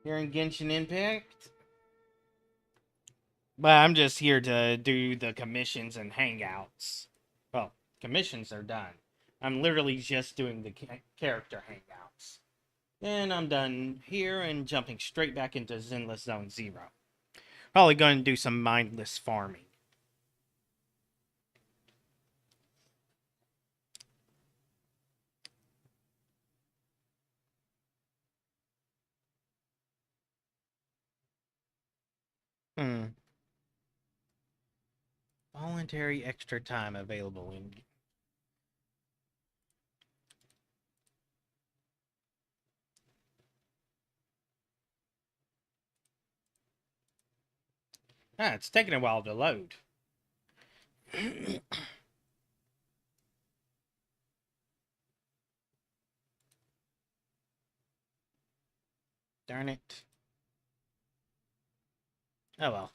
Here in Genshin Impact. But I'm just here to do the commissions and hangouts. Well, commissions are done. I'm literally just doing the character hangouts. Then I'm done here and jumping straight back into Zenless Zone 0. Probably going to do some mindless farming. Voluntary extra time available in... it's taking a while to load. Darn it. Oh well.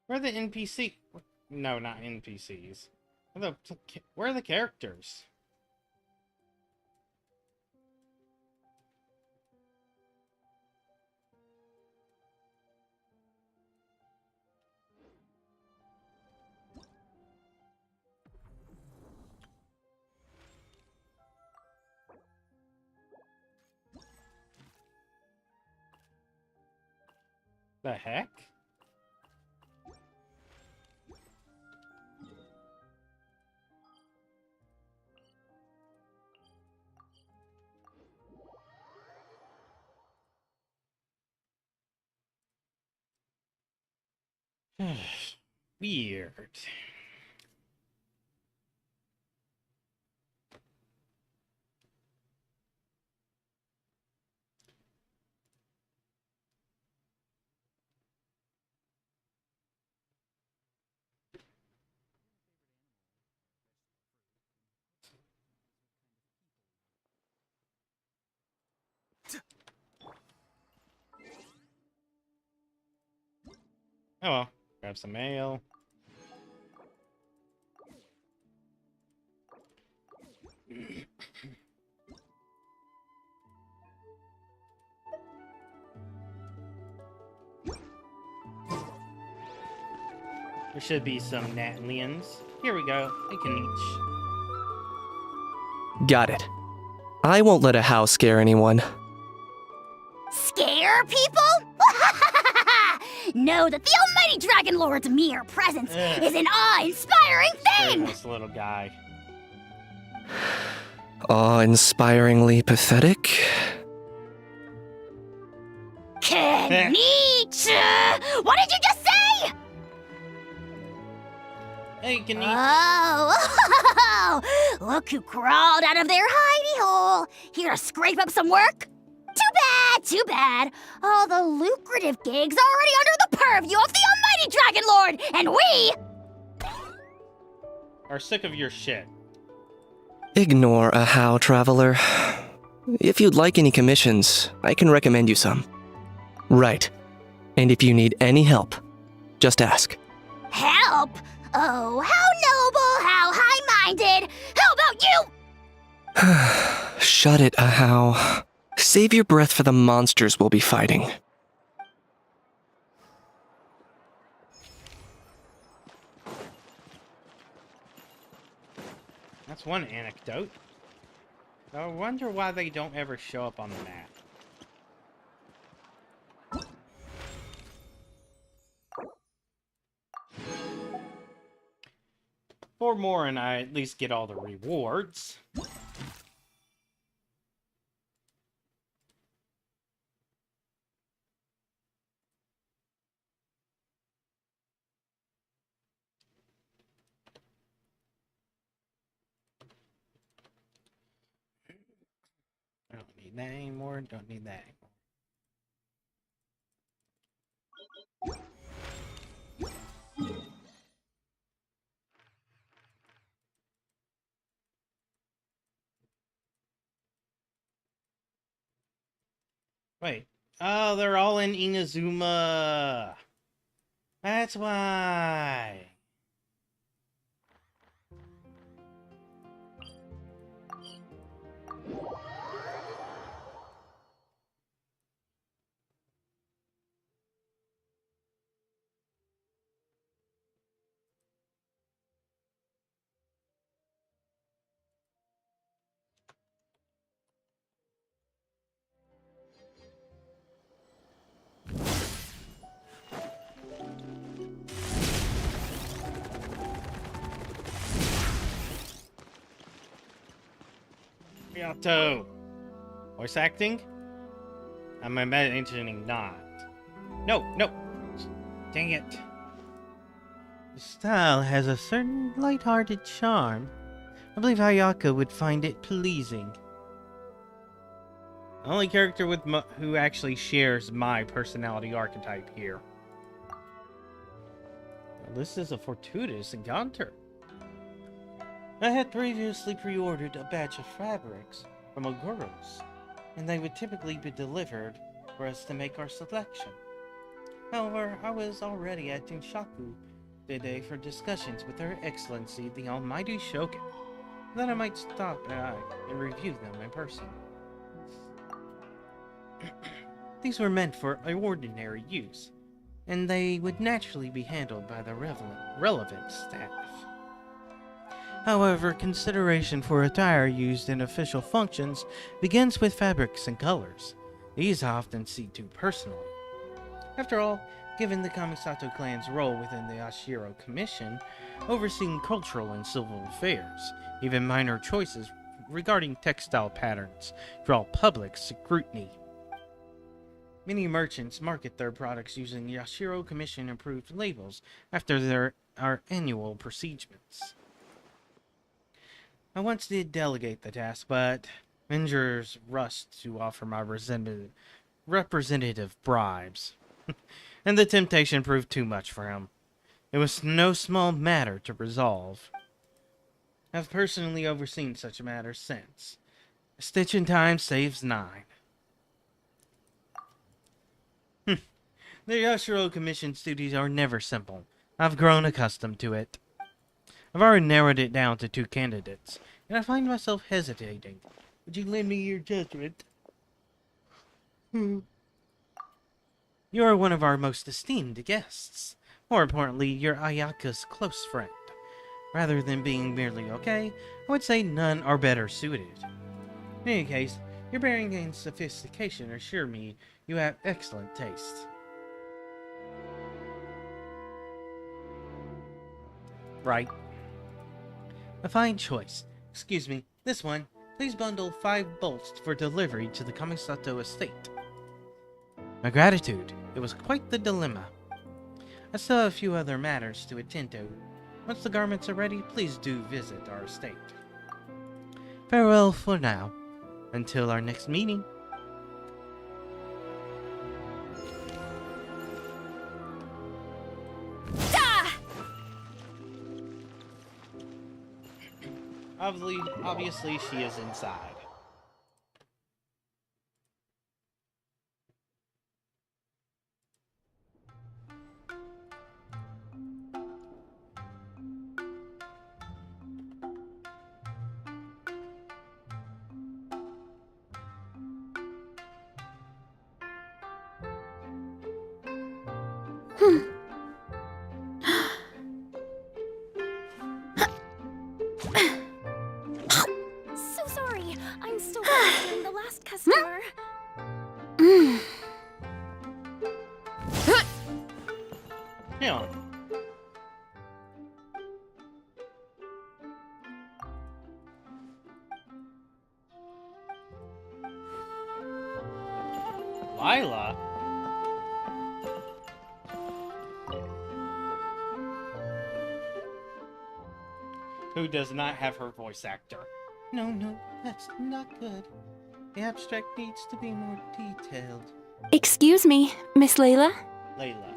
Where are the NPC? No, not NPCs. Where are the characters? The heck? Weird. Oh well, grab some mail. There should be some Natlians. Here we go. We can each. Got it. I won't let a house scare anyone. Scare people? Know that the almighty Dragon Lord's mere presence is an awe-inspiring thing! This little guy. Awe-inspiringly pathetic? Konnichiwa! What did you just say? Hey, can you... Oh, look who crawled out of their hidey hole. Here to scrape up some work? Too bad. All the lucrative gigs already under the purview of the almighty Dragon Lord, and we are sick of your shit. Ignore a how, traveler. If you'd like any commissions, I can recommend you some. Right. And if you need any help, just ask. Help? Oh, how noble, how high-minded. How about you? Shut it, Ahau. Save your breath for the monsters we'll be fighting. That's one anecdote. I wonder why they don't ever show up on the map. Four more and I at least get all the rewards. need that anymore. Don't need that anymore. Wait. Oh, they're all in Inazuma. That's why. Miyato. Voice acting? I'm imagining not. No, no. Dang it. The style has a certain light-hearted charm. I believe Ayaka would find it pleasing. The only character with who actually shares my personality archetype here. Well, this is a fortuitous encounter. I had previously pre-ordered a batch of fabrics from Oguros, and they would typically be delivered for us to make our selection. However, I was already at Tinshaku today for discussions with Her Excellency the Almighty Shogun, that I might stop by and review them in person. These were meant for ordinary use, and they would naturally be handled by the relevant staff. However, consideration for attire used in official functions begins with fabrics and colors. These I often see to personally. After all, given the Kamisato clan's role within the Ashiro Commission, overseeing cultural and civil affairs, even minor choices regarding textile patterns draw public scrutiny. Many merchants market their products using Yashiro Commission approved labels after our annual procedures. I once did delegate the task, but Menger's rushed to offer my representative bribes, and the temptation proved too much for him. It was no small matter to resolve. I've personally overseen such a matter since. A stitch in time saves 9. The Yashiro Commission's duties are never simple. I've grown accustomed to it. I've already narrowed it down to 2 candidates, and I find myself hesitating. Would you lend me your judgment? You are one of our most esteemed guests. More importantly, you're Ayaka's close friend. Rather than being merely okay, I would say none are better suited. In any case, your bearing and sophistication assure me you have excellent taste. Right. A fine choice. Excuse me, this one. Please bundle 5 bolts for delivery to the Kamisato estate. My gratitude. It was quite the dilemma. I still have a few other matters to attend to. Once the garments are ready, please do visit our estate. Farewell for now. Until our next meeting. Obviously, she is inside. So sorry, I'm still registering the last customer. Hang on. Lila? Who does not have her voice actor? No, that's not good. The abstract needs to be more detailed. Excuse me, Miss Layla? Layla.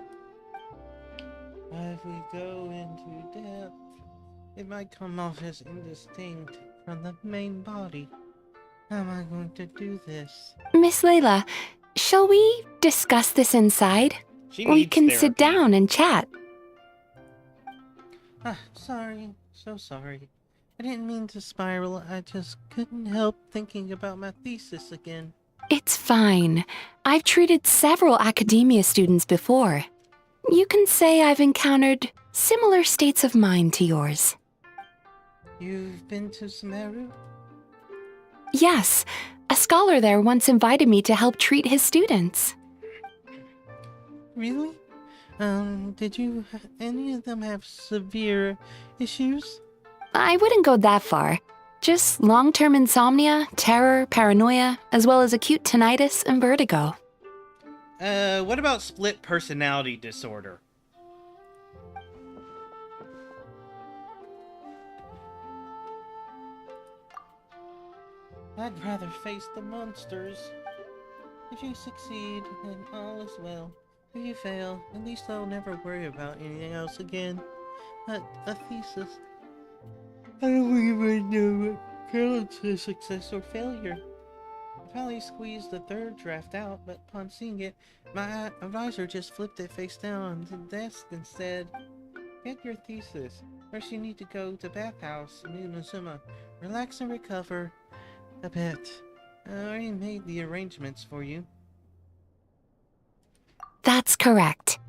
If we go into depth, it might come off as indistinct from the main body. How am I going to do this? Miss Layla, shall we discuss this inside? She We needs can therapy. sit down and chat. Sorry. So sorry. I didn't mean to spiral. I just couldn't help thinking about my thesis again. It's fine. I've treated several academia students before. You can say I've encountered similar states of mind to yours. You've been to Sumeru? Yes, a scholar there once invited me to help treat his students. Really? Did any of them have severe issues? I wouldn't go that far. Just long-term insomnia, terror, paranoia, as well as acute tinnitus and vertigo. What about split personality disorder? I'd rather face the monsters. If you succeed, then all is well. If you fail, at least I'll never worry about anything else again. But a thesis. I don't even know what counts as success or failure. I finally squeezed the third draft out, but upon seeing it, my advisor just flipped it face down on the desk and said, "Get your thesis. First you need to go to bathhouse in Inazuma. Relax and recover a bit. I already made the arrangements for you." That's correct.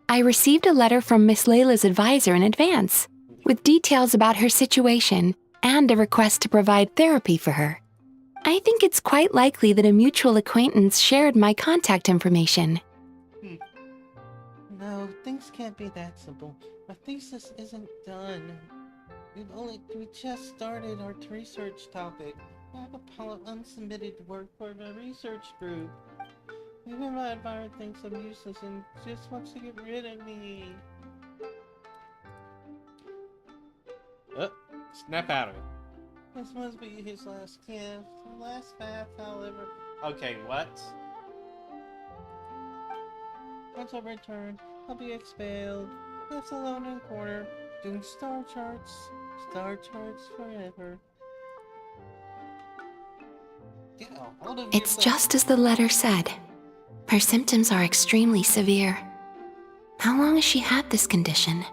I received a letter from Miss Layla's advisor in advance, with details about her situation and a request to provide therapy for her. I think it's quite likely that a mutual acquaintance shared my contact information. No, things can't be that simple. My thesis isn't done. We just started our research topic. I have a pile of unsubmitted work for the research group. Even my advisor thinks I'm useless and just wants to get rid of me. Snap out of it. This must be his last gift. The last bath I'll ever... Okay, what? Once I return, I'll be expelled. Left alone in a corner, doing star charts. Star charts forever. Get a hold of It's yourself. just as the letter said. Her symptoms are extremely severe. How long has she had this condition?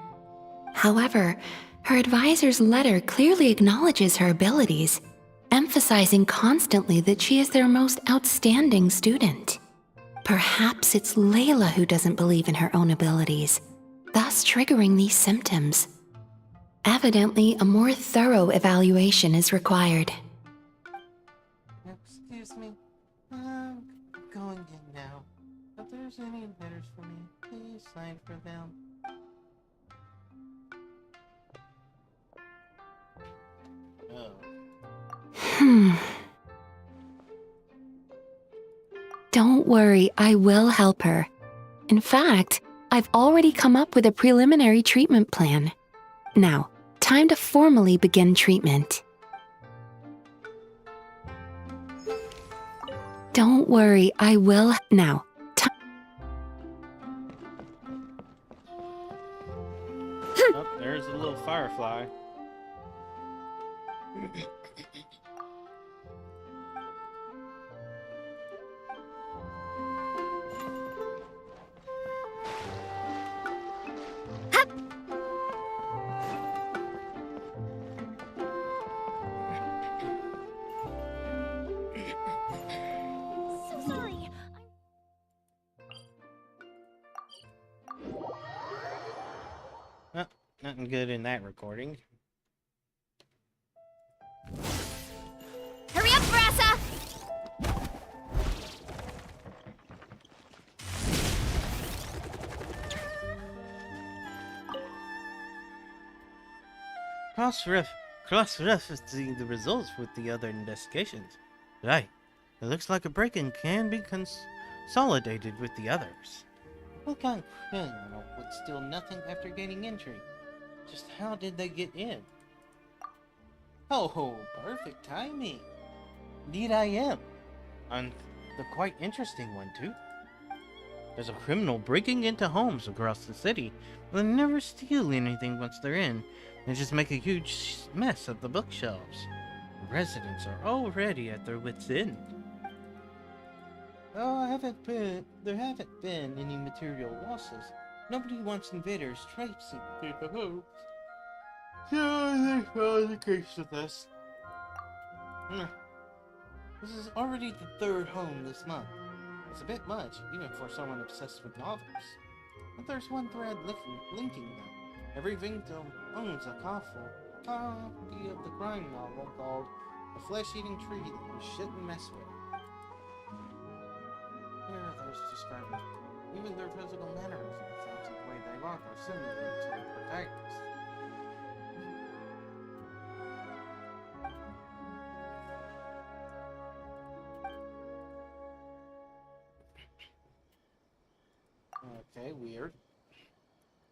However, her advisor's letter clearly acknowledges her abilities, emphasizing constantly that she is their most outstanding student. Perhaps it's Layla who doesn't believe in her own abilities, thus triggering these symptoms. Evidently, a more thorough evaluation is required. Excuse me. I'm going in now. If there's any letters for me, please sign for them. Oh. Don't worry, I will help her. In fact, I've already come up with a preliminary treatment plan. Now, time to formally begin treatment. Don't worry, I will. Now, Oh, there's a little firefly. So sorry. Oh, nothing good in that recording. Hurry up, Brassa! Cross-referencing the results with the other investigations. Right. It looks like a break-in can be consolidated with the others. What kind of criminal would steal nothing after gaining entry? Just how did they get in? Oh, perfect timing. Indeed I am. And the quite interesting one, too. There's a criminal breaking into homes across the city. They never steal anything once they're in. They just make a huge mess of the bookshelves. The residents are already at their wits' end. Oh, there haven't been any material losses. Nobody wants invaders traipsing through the homes. So I think that's the case with us. This is already the third home this month. It's a bit much, even for someone obsessed with novels. But there's one thread linking them. Every victim owns a copy of the crime novel called The Flesh-Eating Tree That You Shouldn't Mess With. Here are those describing even their physical mannerisms, sounds of the way they walk are similar to the protagonist. Okay, weird.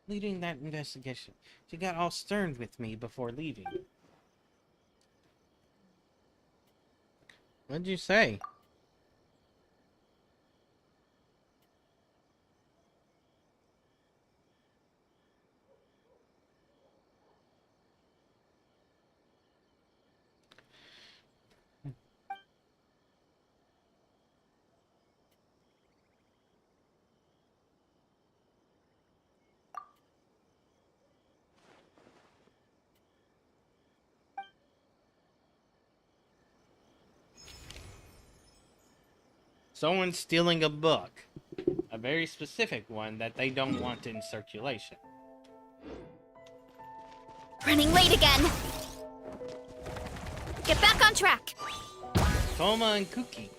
Leading that investigation. She got all stern with me before leaving. What'd you say? Someone's stealing a book. A very specific one that they don't want in circulation. Running late again. Get back on track. Toma and Cookie.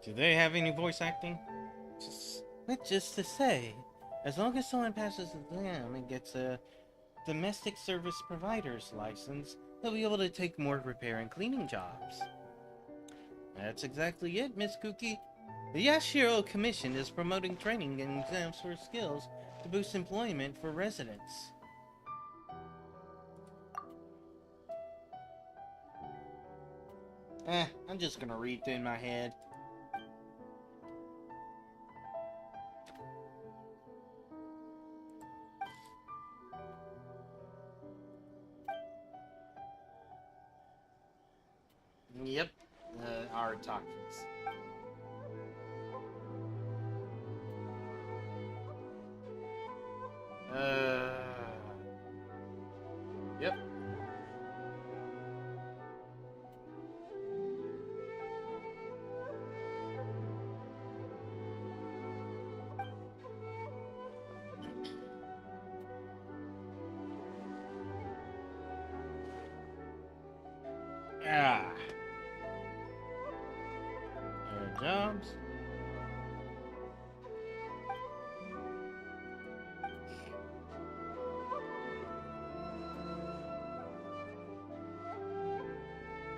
Do they have any voice acting? But just to say, as long as someone passes the exam and gets a domestic service provider's license, they'll be able to take more repair and cleaning jobs. That's exactly it, Miss Cookie. The Yashiro Commission is promoting training and exams for skills to boost employment for residents. I'm just gonna read it in my head. Yep, Archetypes. Yep. Ah. Jobs.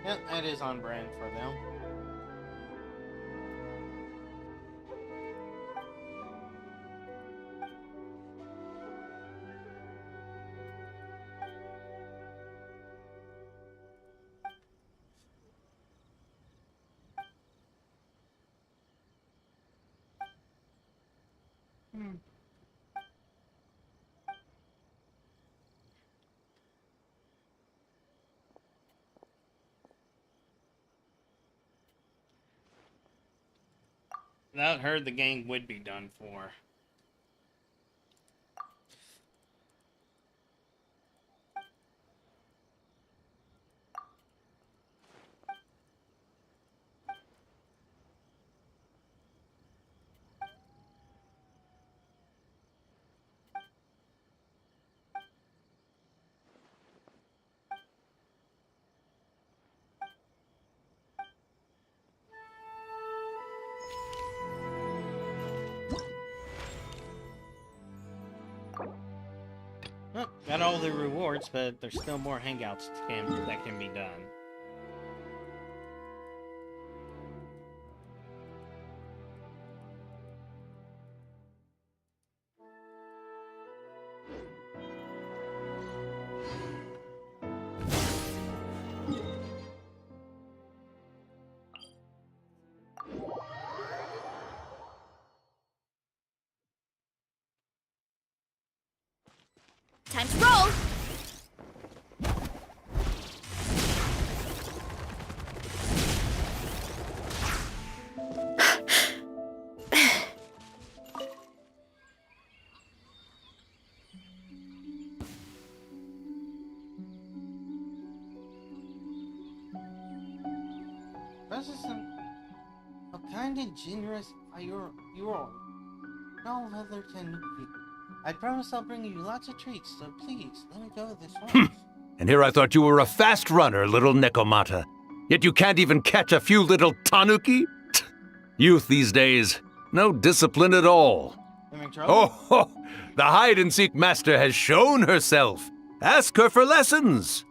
Yep, that is on brand for them. Without her, the gang would be done for. Well, got all the rewards, but there's still more hangouts that can be done. This is a kind and generous you are. No other tanuki. I promise I'll bring you lots of treats, so please, let me go this once. And here I thought you were a fast runner, little Nekomata. Yet you can't even catch a few little tanuki? Youth these days, no discipline at all. Having trouble? Oh, the hide-and-seek master has shown herself. Ask her for lessons.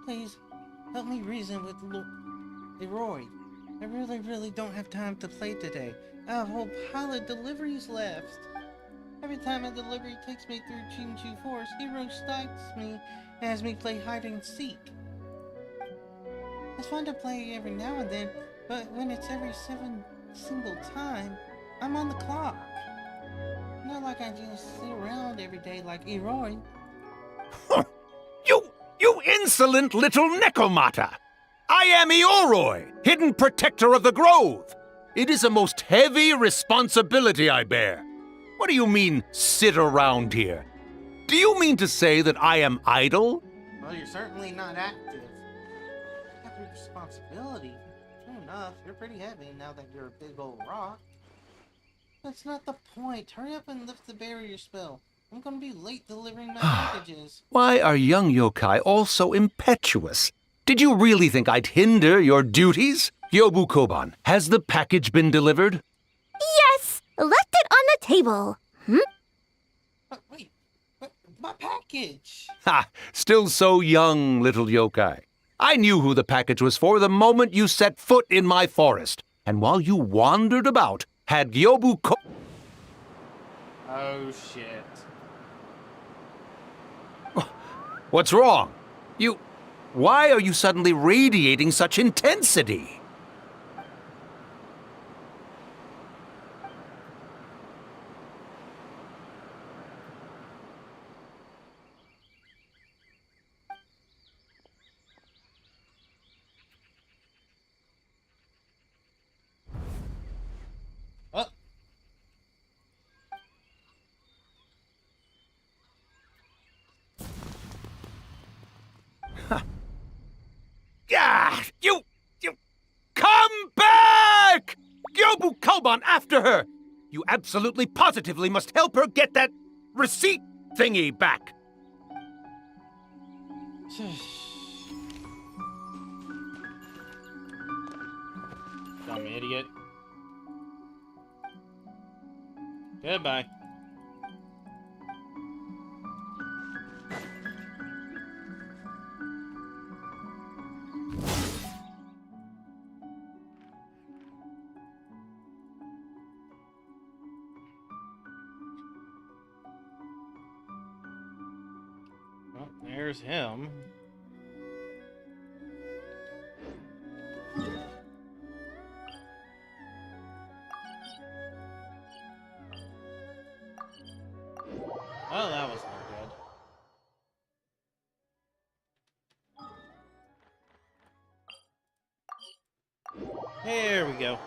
Please, help me reason with Leroy. I really don't have time to play today. I have a whole pile of deliveries left. Every time a delivery takes me through Jinju Forest, Hero stalks me and has me play hide and seek. It's fun to play every now and then, but when it's every single time, I'm on the clock. Not like I just sit around every day like Leroy. You insolent little Nekomata! I am Eoroi, hidden protector of the grove. It is a most heavy responsibility I bear. What do you mean, sit around here? Do you mean to say that I am idle? Well, you're certainly not active. Heavy responsibility? True enough, you're pretty heavy now that you're a big old rock. That's not the point. Hurry up and lift the barrier spell. I'm gonna be late delivering my packages. Why are young yokai all so impetuous? Did you really think I'd hinder your duties? Yobu Koban, has the package been delivered? Yes! Left it on the table. Wait, my package! Ha! Still so young, little yokai. I knew who the package was for the moment you set foot in my forest. And while you wandered about, had Yobu Ko... Oh, shit. What's wrong? Why are you suddenly radiating such intensity? Oh. Ah, you come back! Yobu Koban, after her! You absolutely positively must help her get that receipt thingy back. Dumb idiot. Goodbye. Well, there's him. Oh, that was no good. There we go.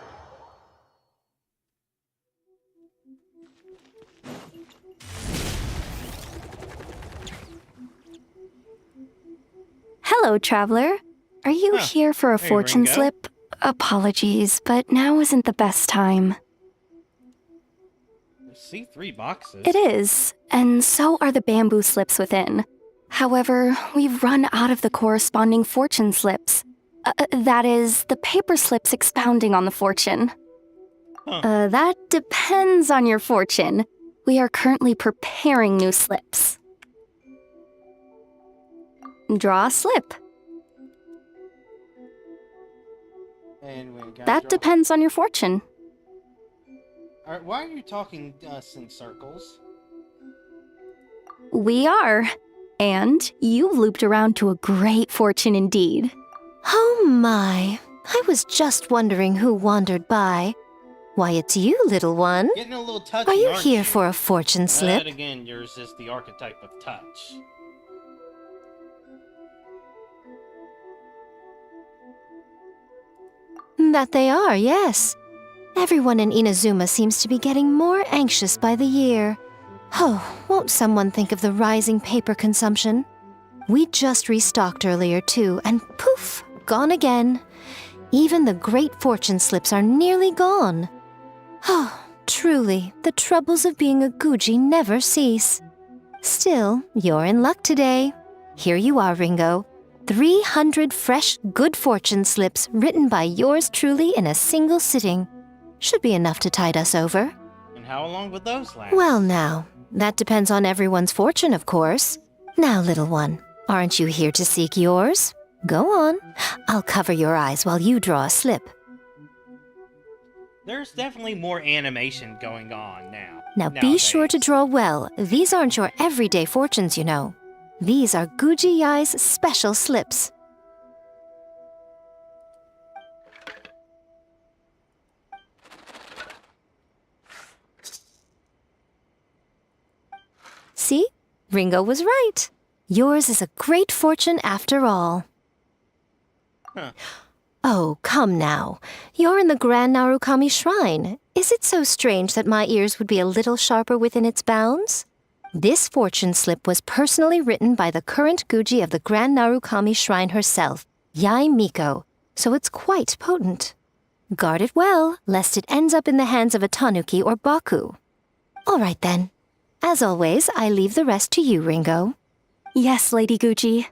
Hello, traveler. Are you Huh. here for a Hey, fortune Ringo. slip? Apologies, but now isn't the best time. I see 3 boxes. It is, and so are the bamboo slips within. However, we've run out of the corresponding fortune slips. That is, the paper slips expounding on the fortune. Huh. That depends on your fortune. We are currently preparing new slips. Draw a slip. And we got That depends on your fortune. Why are you talking to us in circles? We are. And you've looped around to a great fortune indeed. Oh my, I was just wondering who wandered by. Why, it's you, little one. Getting a little touchy, Are you aren't here you? for a fortune slip? But again, yours is the archetype of touch. That they are, yes. Everyone in Inazuma seems to be getting more anxious by the year. Oh, won't someone think of the rising paper consumption? We just restocked earlier too, and poof, gone again. Even the great fortune slips are nearly gone. Oh, truly, the troubles of being a Guji never cease. Still, you're in luck today. Here you are, Ringo. 300 fresh good fortune slips written by yours truly in a single sitting. Should be enough to tide us over. And how long would those last? Well now, that depends on everyone's fortune, of course. Now, little one, aren't you here to seek yours? Go on. I'll cover your eyes while you draw a slip. There's definitely more animation going on now. Now be sure to nowadays. draw well. These aren't your everyday fortunes, you know. These are Guji Yai's special slips. See? Ringo was right. Yours is a great fortune after all. Huh. Oh, come now. You're in the Grand Narukami Shrine. Is it so strange that my ears would be a little sharper within its bounds? This fortune slip was personally written by the current Guji of the Grand Narukami Shrine herself, Yai Miko, so it's quite potent. Guard it well, lest it ends up in the hands of a Tanuki or Baku. All right then. As always, I leave the rest to you, Ringo. Yes, Lady Gucci.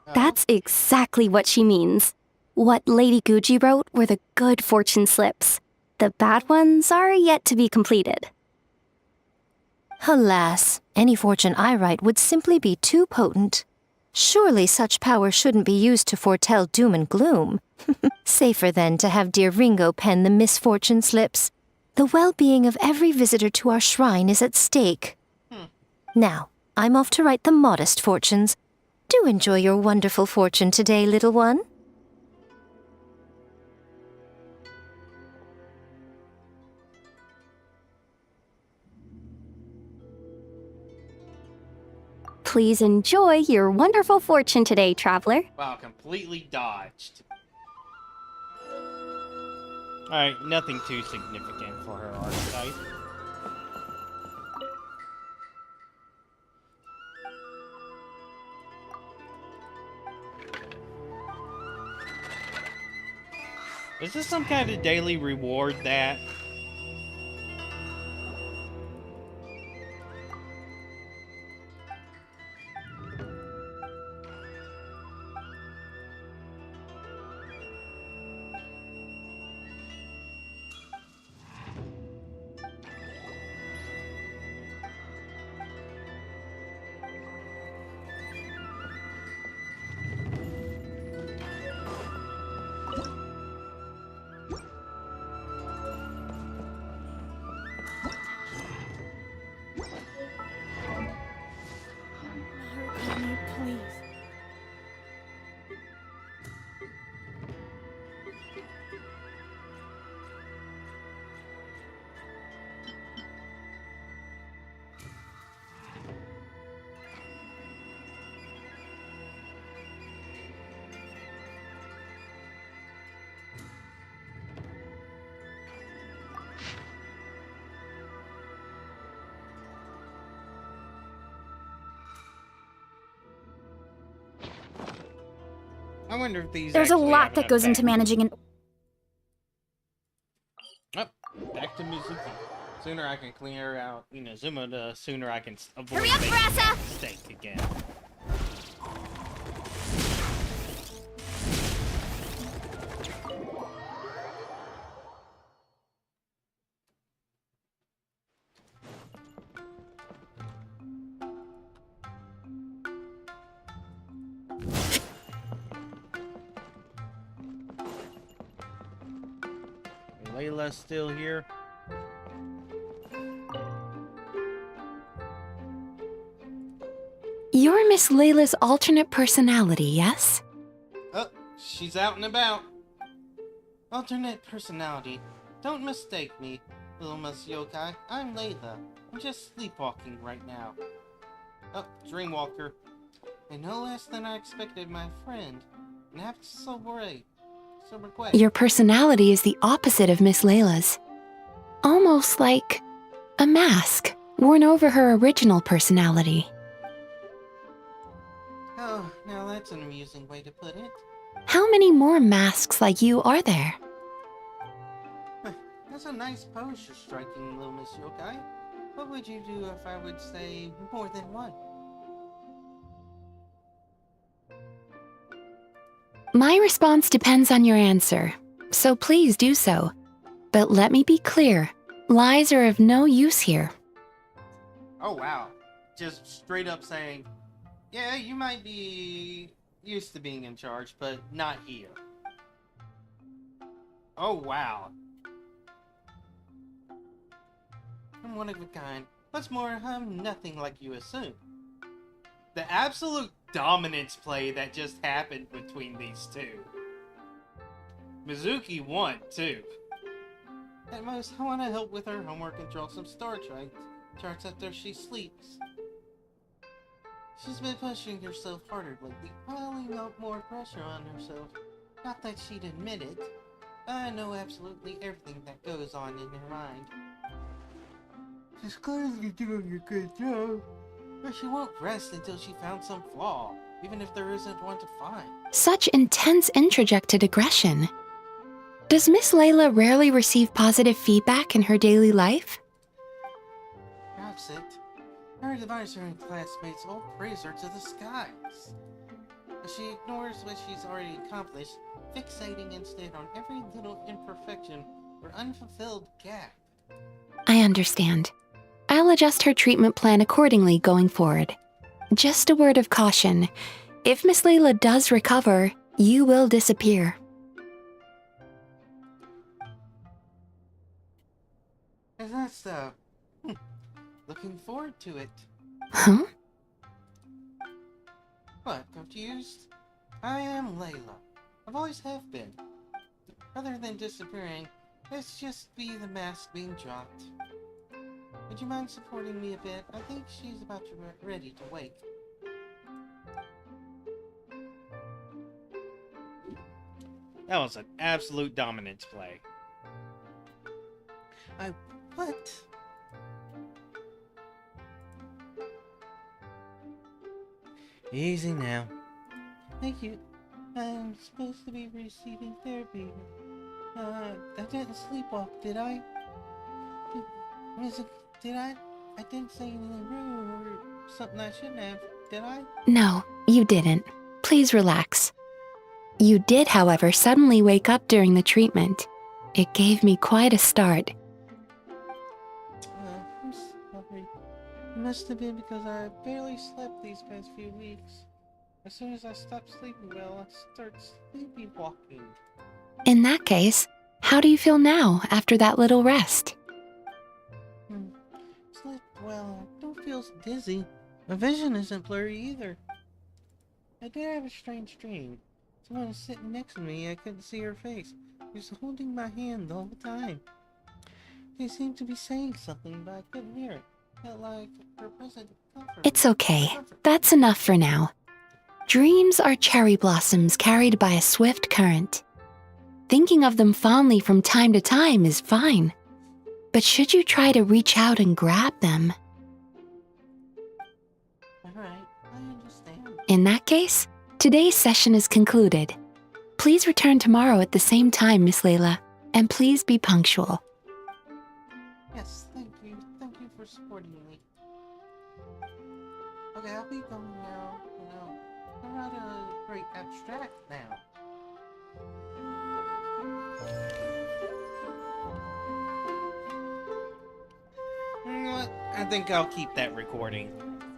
Oh. That's exactly what she means. What Lady Gucci wrote were the good fortune slips. The bad ones are yet to be completed. Alas, any fortune I write would simply be too potent. Surely such power shouldn't be used to foretell doom and gloom. Safer then to have dear Ringo pen the misfortune slips. The well-being of every visitor to our shrine is at stake. Now, I'm off to write the modest fortunes. Do enjoy your wonderful fortune today, little one. Please enjoy your wonderful fortune today, traveler. Wow, completely dodged. Alright, nothing too significant for her archetype. Is this some kind of daily reward that? I wonder if these There's a actually lot have that an goes into effect. managing an... Oh, back to Mizuki. Sooner I can clear out Inazuma, the sooner I can avoid Hurry up, making Brasa! a mistake again. Layla's still here. You're Miss Layla's alternate personality, yes? Oh, she's out and about. Alternate personality. Don't mistake me, little Miss Yokai. I'm Layla. I'm just sleepwalking right now. Oh, Dreamwalker. And no less than I expected, my friend. And that's so great. So great. Your personality is the opposite of Miss Layla's. Almost like a mask worn over her original personality. Oh, now that's an amusing way to put it. How many more masks like you are there? That's a nice pose you're striking, little Miss Yokai. What would you do if I would say more than one? My response depends on your answer, so please do so. But let me be clear, lies are of no use here. Oh wow. Just straight up saying, yeah, you might be used to being in charge, but not here. Oh wow. I'm one of a kind. What's more, I'm nothing like you assume. The absolute dominance play that just happened between these two. Mizuki won, too. At most, I want to help with her homework and draw some star charts after she sleeps. She's been pushing herself harder lately, piling up more pressure on herself. Not that she'd admit it. I know absolutely everything that goes on in her mind. She's clearly doing a good job, but she won't rest until she found some flaw, even if there isn't one to find. Such intense introjected aggression. Does Miss Layla rarely receive positive feedback in her daily life? Perhaps it. Her advisor and classmates all praise her to the skies. But she ignores what she's already accomplished, fixating instead on every little imperfection or unfulfilled gap. I understand. I'll adjust her treatment plan accordingly going forward. Just a word of caution. If Miss Layla does recover, you will disappear. And that's looking forward to it. Huh? What, confused? I am Layla. I've always have been. Rather than disappearing, let's just be the mask being dropped. Would you mind supporting me a bit? I think she's about to ready to wake. That was an absolute dominance play. What? Easy now. Thank you. I'm supposed to be receiving therapy. I didn't sleepwalk, did I? Did I? I didn't say anything rude or something I shouldn't have, did I? No, you didn't. Please relax. You did, however, suddenly wake up during the treatment. It gave me quite a start. I'm sorry. It must have been because I barely slept these past few weeks. As soon as I stop sleeping well, I start sleepwalking. In that case, how do you feel now after that little rest? Slept well. I don't feel dizzy. My vision isn't blurry either. I did have a strange dream. Someone was sitting next to me. I couldn't see her face. She was holding my hand all the time. She seemed to be saying something, but I couldn't hear it. Felt like her presence comforted me. It's okay. That's enough for now. Dreams are cherry blossoms carried by a swift current. Thinking of them fondly from time to time is fine. But should you try to reach out and grab them? Alright, I understand. In that case, today's session is concluded. Please return tomorrow at the same time, Miss Layla, and please be punctual. Yes, thank you. Thank you for supporting me. Okay, I'll be going now. I'm not a great abstract now. You know what? I think I'll keep that recording.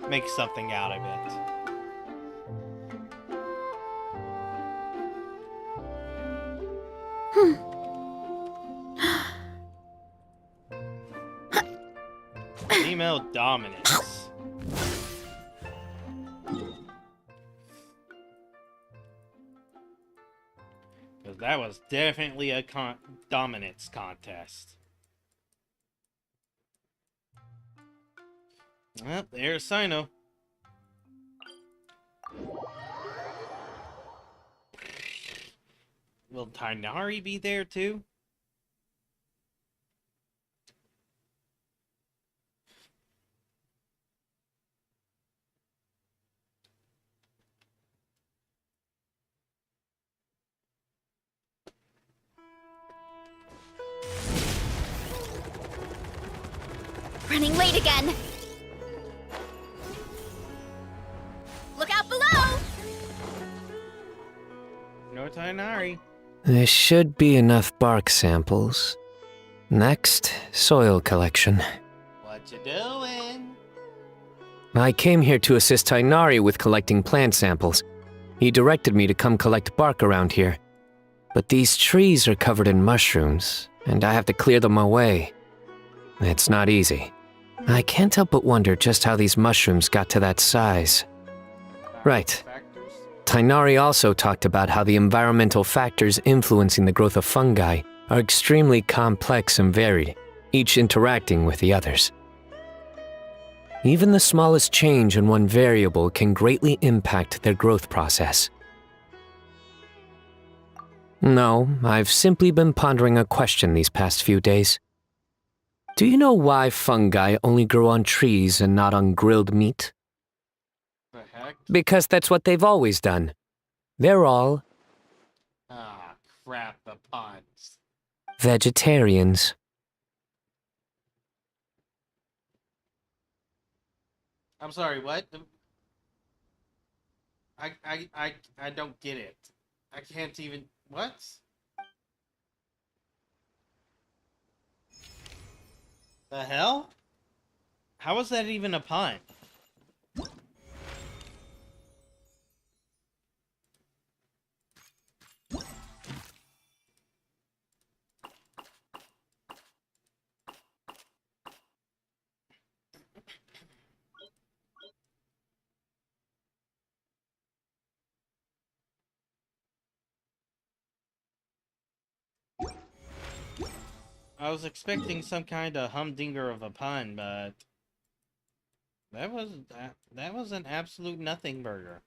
Make something out of it. Female dominance. Because that was definitely a dominance contest. Well, there's Sino. Will Tainari be there too? Running late again. Look out below! No Tainari. There should be enough bark samples. Next, soil collection. What you doing? I came here to assist Tainari with collecting plant samples. He directed me to come collect bark around here. But these trees are covered in mushrooms, and I have to clear them away. It's not easy. I can't help but wonder just how these mushrooms got to that size. Right. Factors? Tainari also talked about how the environmental factors influencing the growth of fungi are extremely complex and varied, each interacting with the others. Even the smallest change in one variable can greatly impact their growth process. No, I've simply been pondering a question these past few days. Do you know why fungi only grow on trees and not on grilled meat? The heck? Because that's what they've always done. They're all Ah, crap, the puns. vegetarians. I'm sorry, what? I don't get it. I can't even... What? The hell? How is that even a pun? I was expecting some kind of humdinger of a pun, but that was an absolute nothing burger.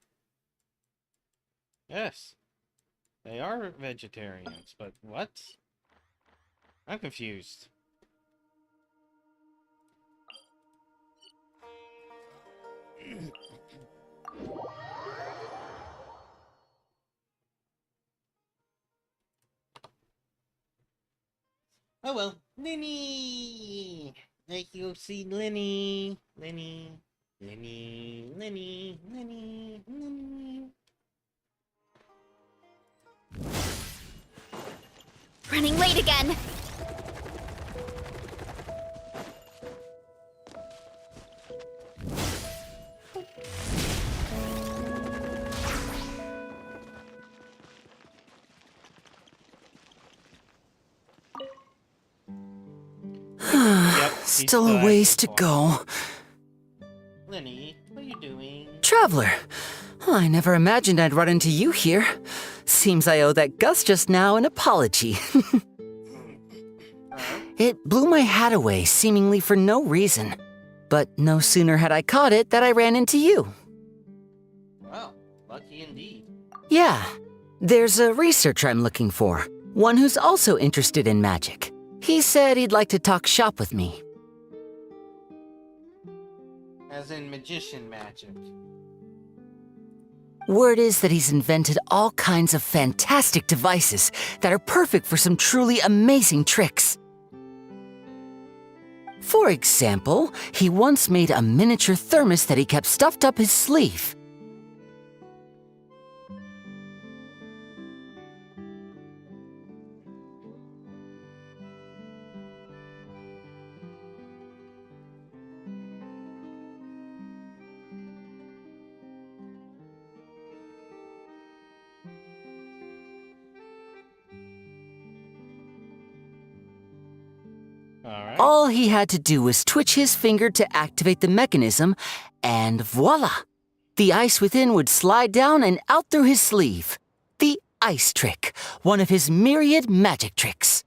Yes, they are vegetarians, but what? I'm confused. Oh well, Lenny! Like you see Lenny, Lenny, Lenny, Lenny, Lenny, Lenny. Running late again. Yep, Still a ways to go. Lenny, what are you doing? Traveler, I never imagined I'd run into you here. Seems I owe that Gus just now an apology. It blew my hat away, seemingly for no reason. But no sooner had I caught it that I ran into you. Well, lucky indeed. Yeah, there's a researcher I'm looking for. One who's also interested in magic. He said he'd like to talk shop with me. As in magician magic. Word is that he's invented all kinds of fantastic devices that are perfect for some truly amazing tricks. For example, he once made a miniature thermos that he kept stuffed up his sleeve. Alright. All he had to do was twitch his finger to activate the mechanism, and voila! The ice within would slide down and out through his sleeve. The ice trick, one of his myriad magic tricks.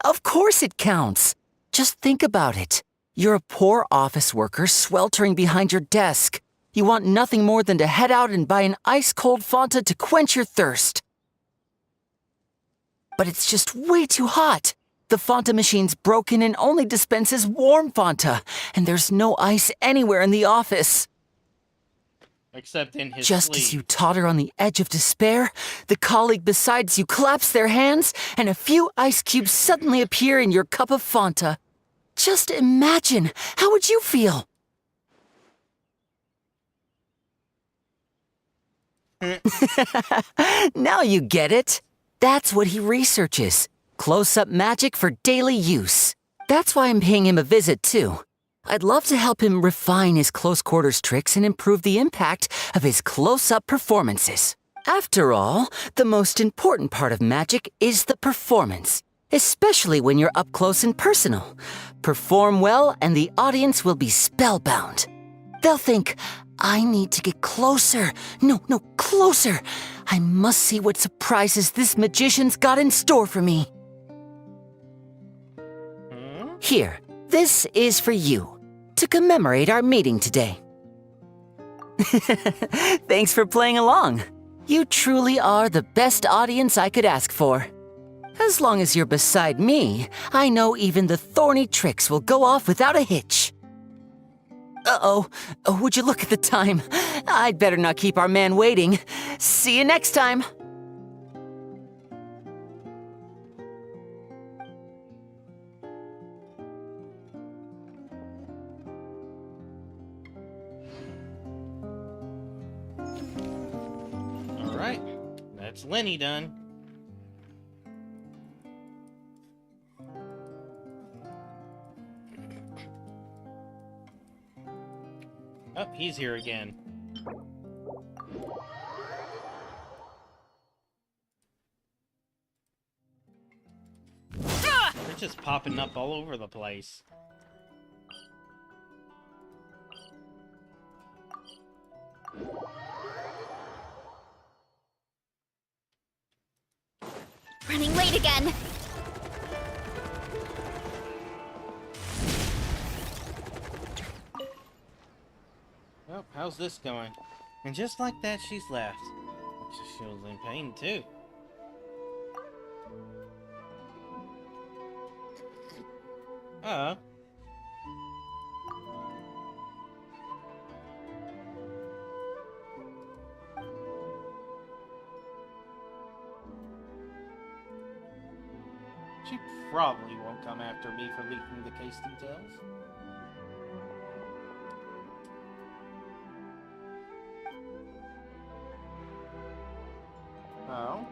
Of course it counts. Just think about it. You're a poor office worker sweltering behind your desk. You want nothing more than to head out and buy an ice-cold Fanta to quench your thirst. But it's just way too hot. The Fanta machine's broken and only dispenses warm Fanta, and there's no ice anywhere in the office. Except in his Just sleep. as you totter on the edge of despair, the colleague beside you claps their hands, and a few ice cubes suddenly appear in your cup of Fanta. Just imagine, how would you feel? Now you get it. That's what he researches. Close-up magic for daily use. That's why I'm paying him a visit, too. I'd love to help him refine his close-quarters tricks and improve the impact of his close-up performances. After all, the most important part of magic is the performance, especially when you're up close and personal. Perform well and the audience will be spellbound. They'll think, I need to get closer. No, closer. I must see what surprises this magician's got in store for me. Here, this is for you, to commemorate our meeting today. Thanks for playing along. You truly are the best audience I could ask for. As long as you're beside me, I know even the thorny tricks will go off without a hitch. Uh-oh, would you look at the time? I'd better not keep our man waiting. See you next time. Alright, that's Lenny done. Oh, he's here again. They're just popping up all over the place. Running late again. Oh, how's this going? And just like that, she's left. She was in pain, too. She probably won't come after me for leaking the case details. Oh.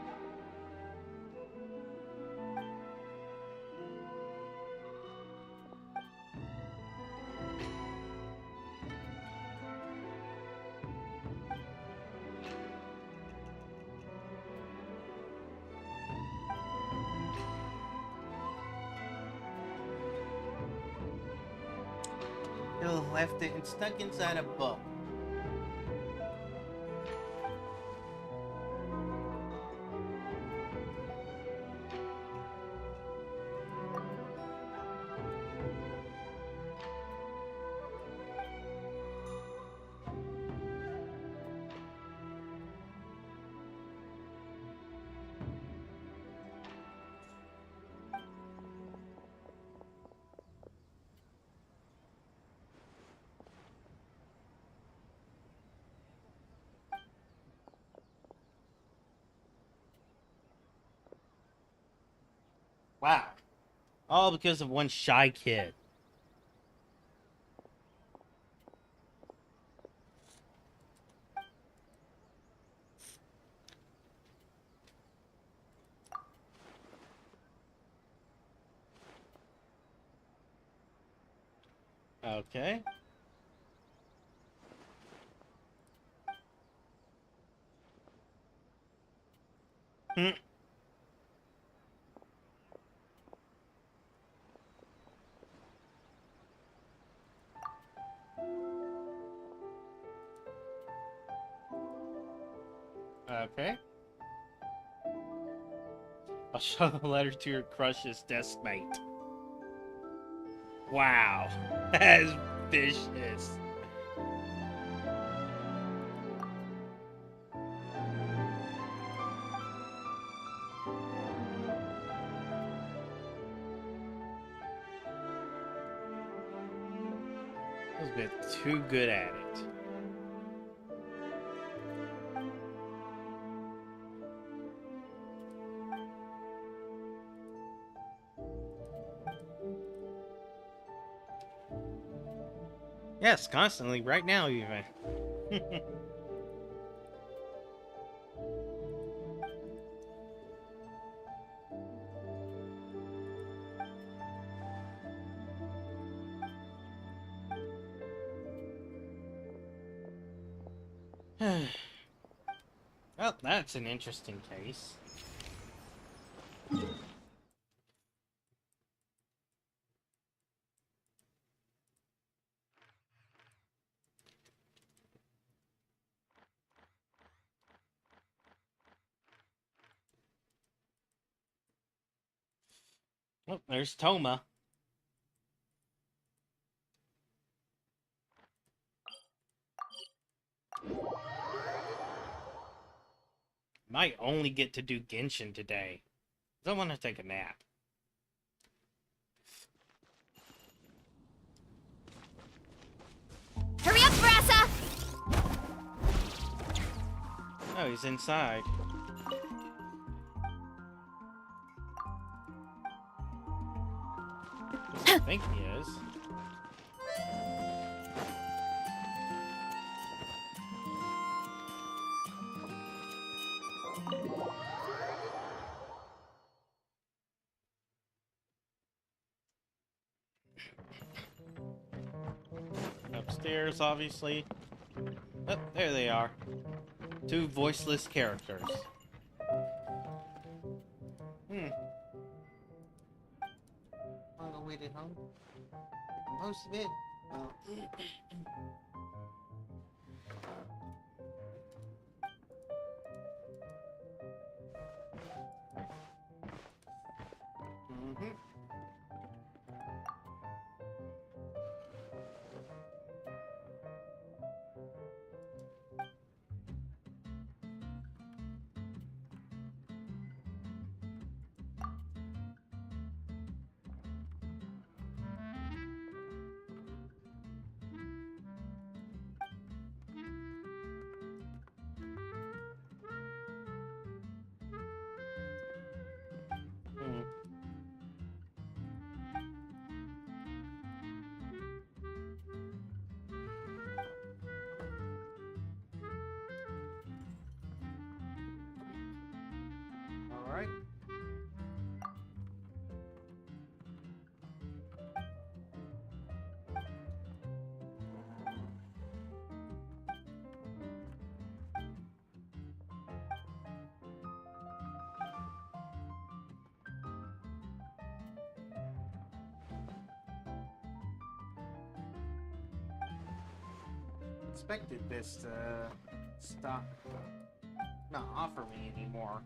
He'll left it and stuck inside a book. Wow. All because of one shy kid. Okay. Okay. I'll show the letter to your crush's deskmate. Wow. That is vicious. I was a bit too good at it. Yes, constantly, right now even. Well, that's an interesting case. Oh, there's Toma. Might only get to do Genshin today. Don't want to take a nap. Hurry up, Brassa! Oh, he's inside. I think he is. Upstairs, obviously. Oh, there they are. Two voiceless characters. On the way to home? Most of it? Oh. Alright. Expected this to stop, not offer me anymore.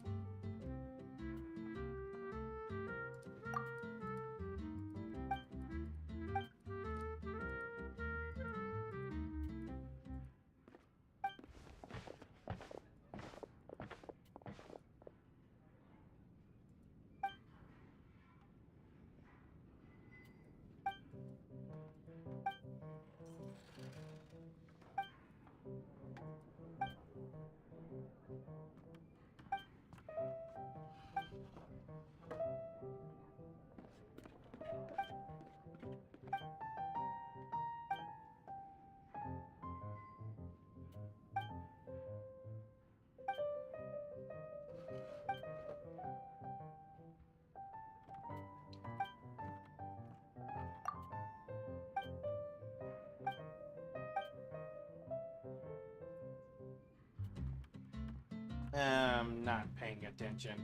I'm not paying attention.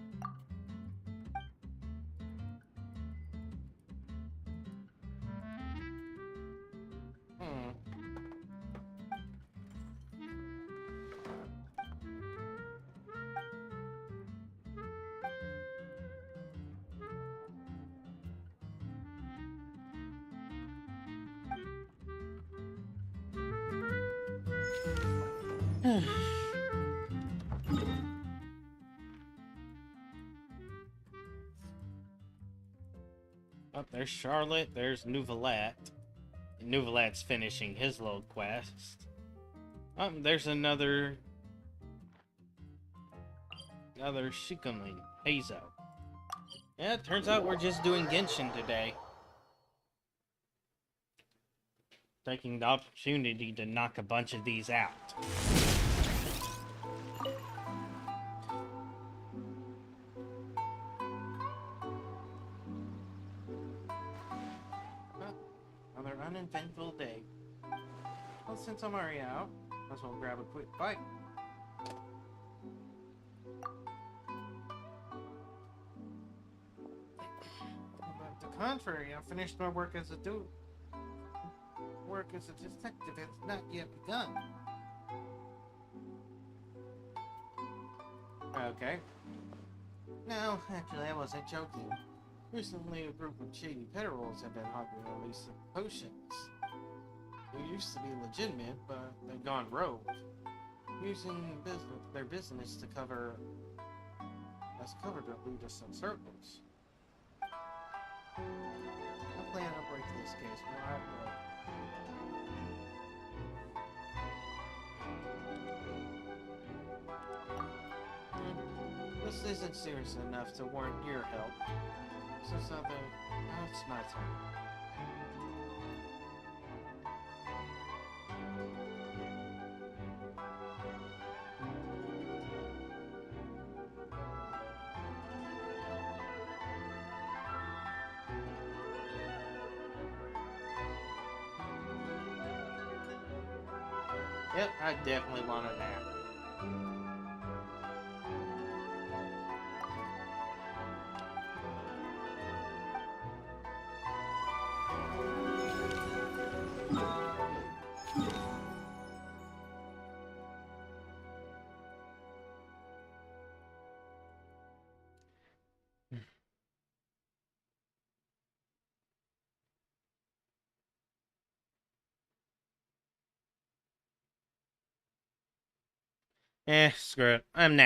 Oh, there's Charlotte, there's Nouvelette. Nouvelette's finishing his little quest. There's another Shikunin, Hazo. Yeah, it turns out we're just doing Genshin today. taking the opportunity to knock a bunch of these out. Another uneventful day. Well, since I'm already out, might as well grab a quick bite. But to the contrary, I finished my work as a detective has not yet begun. Okay. No, actually, I wasn't joking. Recently, a group of shady pedorals have been hogging the lease of potions. They used to be legitimate, but they've gone rogue, using their business to cover to lead us in circles. I plan to break this case right away. This isn't serious enough to warrant your help. Since now it's my turn. Yep, I definitely want a nap. Screw it. I'm napping.